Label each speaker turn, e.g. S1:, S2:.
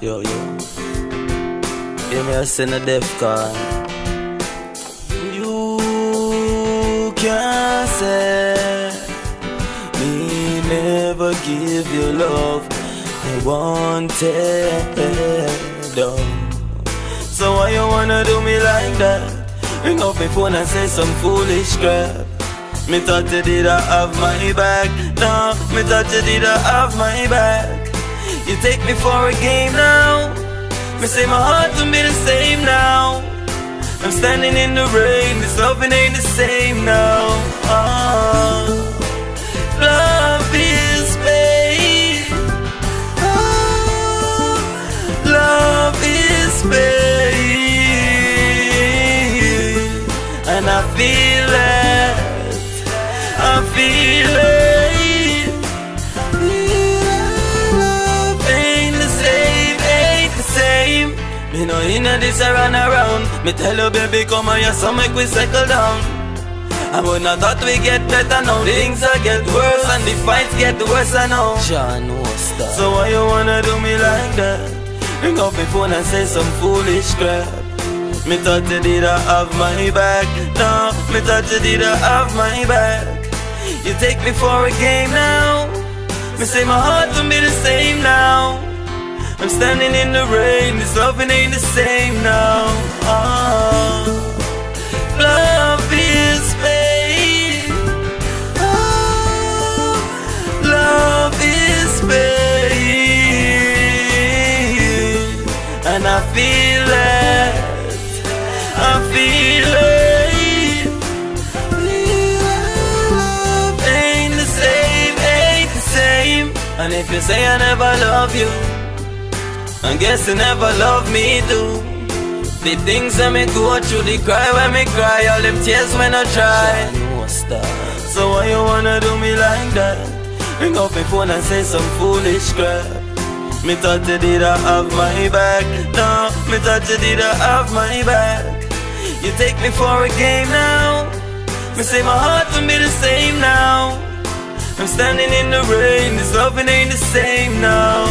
S1: Yo, yo. Hear me, I send a defcon. You can't say me never give you love. I wanted down. So why you wanna do me like that? Ring up my phone and say some foolish crap. Me thought you did have my back. No, me thought you did have my back. You take me for a game now. Me say my heart don't be the same now. I'm standing in the rain, this loving ain't the same now. Love is pain. Love is pain. And I feel it, I feel it. Me know inna this I run around. Me tell you baby come on here so make we settle down. And when I thought we get better now, things are get worse and the fights get worse I know. So why you wanna do me like that? Ring up my phone and say some foolish crap. Me thought you did have my back. No, me thought you did have my back. You take me for a game now. Me say my heart don't be the same now. I'm standing in the rain, this loving ain't the same now. Love is pain. Love is pain. And I feel it, I feel it. Love ain't the same, ain't the same. And if you say I never love you, I guess you never love me too. The things that me go through, the cry when me cry, all them tears when I try. So why you wanna do me like that? Ring up my phone and say some foolish crap. Me thought you did have my back. No, me thought you did have my back. You take me for a game now. Me say my heart don't be the same now. I'm standing in the rain, this loving ain't the same now.